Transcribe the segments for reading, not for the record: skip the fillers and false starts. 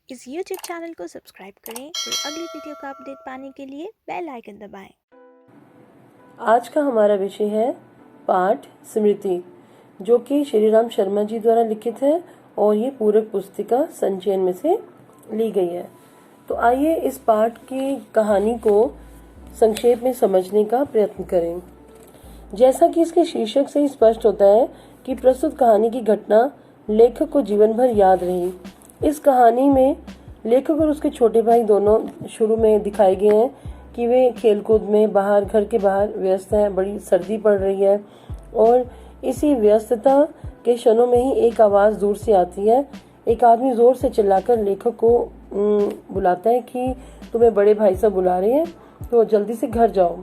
इस YouTube channel को subscribe करें और अगली वीडियो का अपडेट पाने के लिए बेल आइकन दबाएं। आज का हमारा विषय है पाठ स्मृति, जो कि श्री राम शर्मा जी द्वारा लिखित है और ये पूरक पुस्तिका संचयन में से ली गई है। तो आइए इस पाठ की कहानी को संक्षेप में समझने का प्रयत्न करें। जैसा कि इसके शीर्षक से ही स्पष्ट होता है कि प्रस्तुत कहानी की घटना लेखक को जीवन भर याद रही। इस कहानी में लेखक और उसके छोटे भाई दोनों शुरू में दिखाए गए हैं कि वे खेलकूद में बाहर, घर के बाहर व्यस्त हैं। बड़ी सर्दी पड़ रही है और इसी व्यस्तता के क्षणों में ही एक आवाज़ दूर से आती है। एक आदमी जोर से चिल्लाकर लेखक को बुलाता है कि तुम्हें बड़े भाई साहब बुला रहे हैं, तो जल्दी से घर जाओ।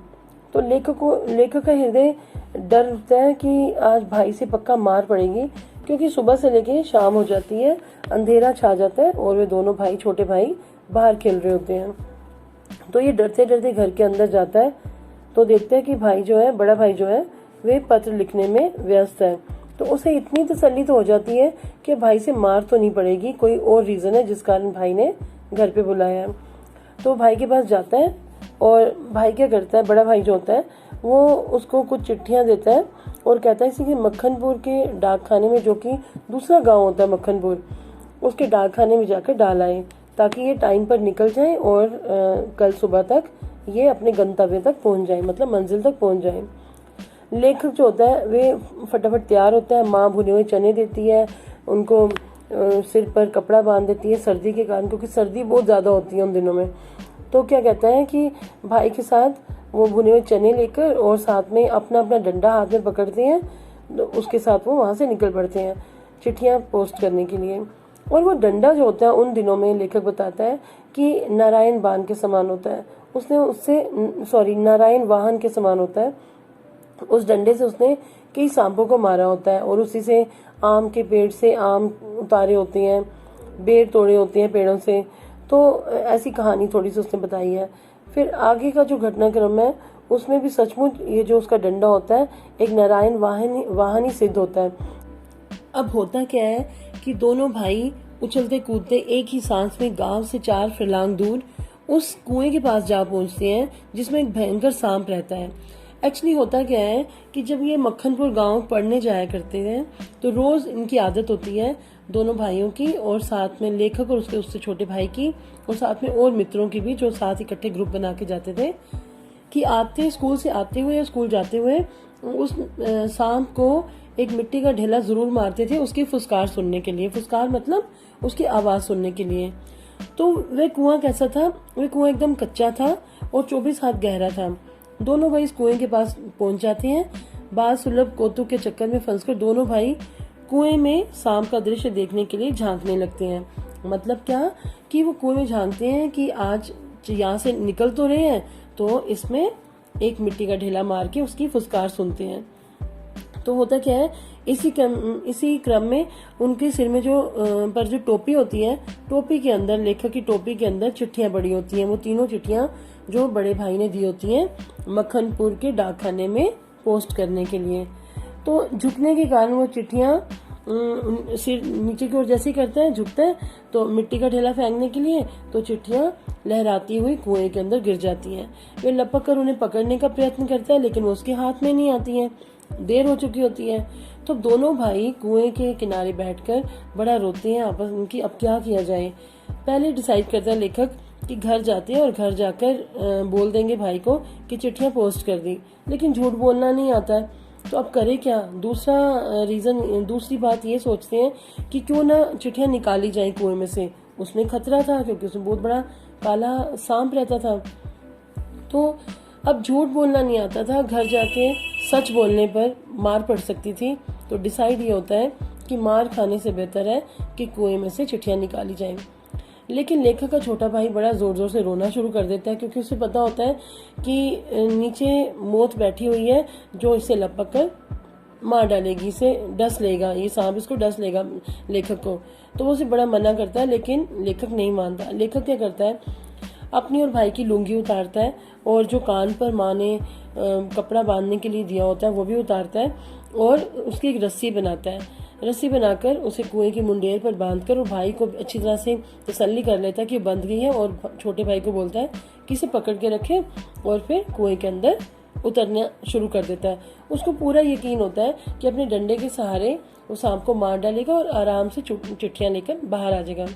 तो लेखक का हृदय डरता है कि आज भाई से पक्का मार पड़ेगी, क्योंकि सुबह से लेके शाम हो जाती है, अंधेरा छा जाता है और वे दोनों भाई, छोटे भाई, बाहर खेल रहे होते हैं। तो ये डरते डरते घर के अंदर जाता है तो देखता है कि भाई जो है, बड़ा भाई जो है, वे पत्र लिखने में व्यस्त है। तो उसे इतनी तसल्ली तो हो जाती है कि भाई से मार तो नहीं पड़ेगी, कोई और रीज़न है जिस कारण भाई ने घर पे बुलाया है। तो भाई के पास जाता है और भाई क्या करता है, बड़ा भाई जो होता है वो उसको कुछ चिट्ठियाँ देता है और कहता है इसी कि मक्खनपुर के डाकखाने में, जो कि दूसरा गांव होता है मक्खनपुर, उसके डाकखाने में जाकर डाल आए, ताकि ये टाइम पर निकल जाए और कल सुबह तक ये अपने गंतव्य तक पहुंच जाए, मतलब मंजिल तक पहुंच जाए। लेखक जो होता है वे फटाफट तैयार होता है। माँ भुने हुए चने देती है, उनको सिर पर कपड़ा बांध देती है सर्दी के कारण, क्योंकि सर्दी बहुत ज़्यादा होती है उन दिनों में। तो क्या कहता है कि भाई के साथ वो भुने हुए चने लेकर और साथ में अपना अपना डंडा हाथ में पकड़ते हैं, तो उसके साथ वो वहाँ से निकल पड़ते हैं चिट्ठियाँ पोस्ट करने के लिए। और वो डंडा जो होता है उन दिनों में लेखक बताता है कि नारायण बाण के समान होता है। नारायण वाहन के समान होता है। उस डंडे से उसने कई सांपों को मारा होता है और उसी से आम के पेड़ से आम उतारे होते हैं, बेर तोड़े होते हैं पेड़ों से। तो ऐसी कहानी थोड़ी सी उसने बताई है। फिर आगे का जो घटनाक्रम है उसमें भी सचमुच ये जो उसका डंडा होता है एक नारायण वाहन ही सिद्ध होता है। अब होता क्या है कि दोनों भाई उछलते कूदते एक ही सांस में गांव से 4 फरलांग दूर उस कुएं के पास जा पहुंचते हैं जिसमें एक भयंकर सांप रहता है। एक्चुअली होता क्या है कि जब ये मक्खनपुर गांव पढ़ने जाया करते हैं तो रोज इनकी आदत होती है, दोनों भाइयों की और साथ में लेखक और उससे छोटे भाई की और साथ में और मित्रों की भी, जो साथ इकट्ठे ग्रुप बना के जाते थे, कि स्कूल से आते हुए या स्कूल जाते हुए उस सांप को एक मिट्टी का ढेला जरूर मारते थे उसकी फुसकार सुनने के लिए। फुसकार मतलब उसकी आवाज सुनने के लिए। तो वह कुआं कैसा था? वह कुआं एकदम कच्चा था और 24 हाथ गहरा था। दोनों भाई इस कुएं के पास पहुंच जाते हैं। बाल सुलभ कौतुक के चक्कर में फंसकर दोनों भाई कुएं में सांप का दृश्य देखने के लिए झांकने लगते हैं। मतलब क्या कि वो कुएं में झांकते हैं कि आज यहाँ से निकल तो रहे हैं, तो इसमें एक मिट्टी का ढेला मार के उसकी फुसकार सुनते हैं। तो होता क्या है, इसी क्रम में उनके सिर में जो टोपी होती है, टोपी के अंदर, लेखक की टोपी के अंदर चिट्ठियां पड़ी होती हैं। वो तीनों चिट्ठियां जो बड़े भाई ने दी होती हैं मक्खनपुर के डाकखाने में पोस्ट करने के लिए। तो झुकने के कारण वो चिट्ठियां सिर नीचे की ओर जैसे ही करता है, झुकता है तो मिट्टी का ढेला फेंकने के लिए, तो चिट्ठियां लहराती हुई कुएं के अंदर गिर जाती हैं। वे लपक कर उन्हें पकड़ने का प्रयत्न करता है, लेकिन वो उसके हाथ में नहीं आती हैं, देर हो चुकी होती है। तो दोनों भाई कुएं के किनारे बैठकर बड़ा रोते हैं आपस में कि अब क्या किया जाए। पहले डिसाइड करता है लेखक कि घर जाते हैं और घर जाकर बोल देंगे भाई को कि चिट्ठियां पोस्ट कर दी, लेकिन झूठ बोलना नहीं आता है। तो अब करे क्या? दूसरी बात ये सोचते हैं कि क्यों ना चिट्ठियां निकाली जाए कुएं में से। उसमें खतरा था क्योंकि उसमें बहुत बड़ा काला सांप रहता था। तो अब झूठ बोलना नहीं आता था, घर जाके सच बोलने पर मार पड़ सकती थी। तो डिसाइड ये होता है कि मार खाने से बेहतर है कि कुएं में से चिट्ठियां निकाली जाएं। लेकिन लेखक का छोटा भाई बड़ा जोर जोर से रोना शुरू कर देता है, क्योंकि उसे पता होता है कि नीचे मौत बैठी हुई है जो इसे लपक कर मार डालेगी, इसे डस लेगा, ये सांप इसको डस लेगा लेखक को। तो वो उसे बड़ा मना करता है, लेकिन लेखक नहीं मानता। लेखक क्या करता है, अपनी और भाई की लुंगी उतारता है और जो कान पर माँ ने कपड़ा बांधने के लिए दिया होता है वो भी उतारता है और उसकी एक रस्सी बनाता है। रस्सी बनाकर उसे कुएं की मुंडेर पर बांधकर और भाई को अच्छी तरह से तसल्ली कर लेता है कि बंध गई है, और छोटे भाई को बोलता है कि इसे पकड़ के रखे, और फिर कुएं के अंदर उतरना शुरू कर देता है। उसको पूरा यकीन होता है कि अपने डंडे के सहारे वो सांप को मार डालेगा और आराम से चिट्ठियां लेकर बाहर आ जाएगा।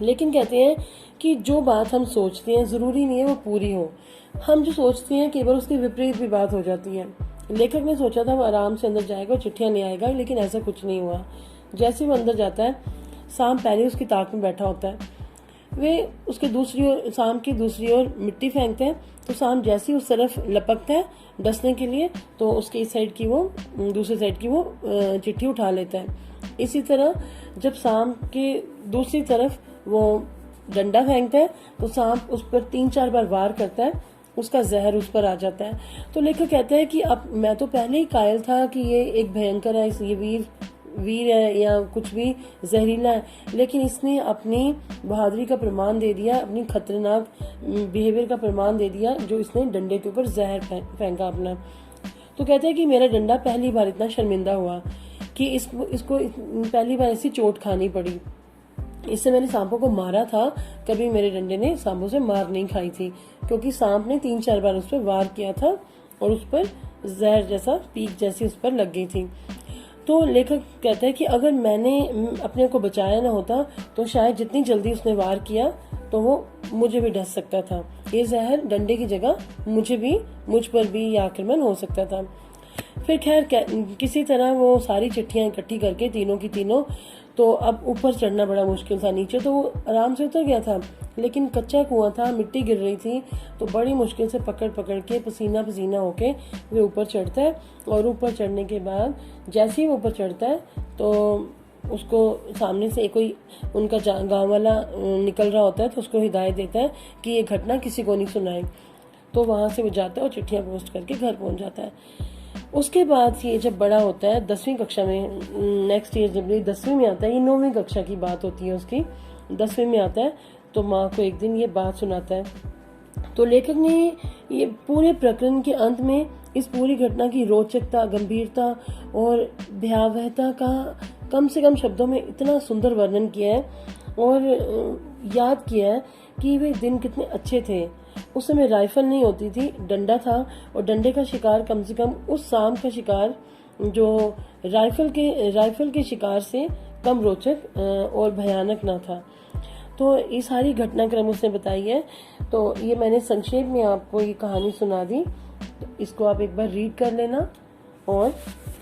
लेकिन कहते हैं कि जो बात हम सोचते हैं जरूरी नहीं है वो पूरी हो। हम जो सोचते हैं कई बार उसके विपरीत भी बात हो जाती है। लेखक ने सोचा था वो आराम से अंदर जाएगा और चिट्ठियां ले आएगा, लेकिन ऐसा कुछ नहीं हुआ। जैसे वो अंदर जाता है, सांप पहले उसकी ताक में बैठा होता है। वे उसके दूसरी ओर, सांप की दूसरी ओर मिट्टी फेंकते हैं, तो सांप जैसे ही उस तरफ लपकता है डसने के लिए, तो उसके इस साइड की वो दूसरी साइड की वो चिट्ठी उठा लेता है। इसी तरह जब सांप के दूसरी तरफ वो डंडा फेंकता है तो सांप उस पर 3-4 बार वार करता है, उसका जहर उस पर आ जाता है। तो लेखक कहता है कि अब मैं तो पहले ही कायल था कि ये एक भयंकर है, ये वीर है या कुछ भी जहरीला है, लेकिन इसने अपनी बहादुरी का प्रमाण दे दिया, अपनी खतरनाक बिहेवियर का प्रमाण दे दिया, जो इसने डंडे के ऊपर जहर फेंका अपना। तो कहते हैं कि मेरा डंडा पहली बार इतना शर्मिंदा हुआ कि इसको पहली बार ऐसी चोट खानी पड़ी। इससे मैंने सांपों को मारा था, कभी मेरे डंडे ने सांपों से मार नहीं खाई थी, क्योंकि सांप ने 3-4 बार उस पर वार किया था और उस पर जहर जैसा पीक जैसी उस पर लग गई थी। तो लेखक कहता है कि अगर मैंने अपने को बचाया ना होता तो शायद जितनी जल्दी उसने वार किया तो वो मुझे भी डस सकता था। ये जहर डंडे की जगह मुझ पर भी ये आक्रमण हो सकता था। फिर खैर किसी तरह वो सारी चिट्ठियां इकट्ठी करके तीनों की तीनों, तो अब ऊपर चढ़ना बड़ा मुश्किल था। नीचे तो वो आराम से उतर गया था, लेकिन कच्चा कुआं था, मिट्टी गिर रही थी, तो बड़ी मुश्किल से पकड़ के पसीना पसीना होके वे ऊपर चढ़ता है। और ऊपर चढ़ने के बाद जैसे ही वो ऊपर चढ़ता है तो उसको सामने से कोई उनका गांव वाला निकल रहा होता है, तो उसको हिदायत देता है कि ये घटना किसी को नहीं सुनाए। तो वहां से वो जाता है और चिट्ठियां पोस्ट करके घर पहुंच जाता है। उसके बाद ये जब बड़ा होता है 10वीं कक्षा में, नेक्स्ट ईयर जब ये 10वीं में आता है, ये 9वीं कक्षा की बात होती है उसकी, 10वीं में आता है, तो माँ को एक दिन ये बात सुनाता है। तो लेखक ने ये पूरे प्रकरण के अंत में इस पूरी घटना की रोचकता, गंभीरता और भयावहता का कम से कम शब्दों में इतना सुंदर वर्णन किया है और याद किया है कि वे दिन कितने अच्छे थे। उस समय राइफल नहीं होती थी, डंडा था, और डंडे का शिकार कम से कम उस सांप का शिकार जो राइफल के शिकार से कम रोचक और भयानक ना था। तो ये सारी घटनाक्रम उसने बताई है। तो ये मैंने संक्षेप में आपको ये कहानी सुना दी, तो इसको आप एक बार रीड कर लेना और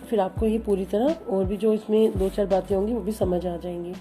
फिर आपको ये पूरी तरह और भी जो इसमें 2-4 बातें होंगी वो भी समझ आ जाएंगी।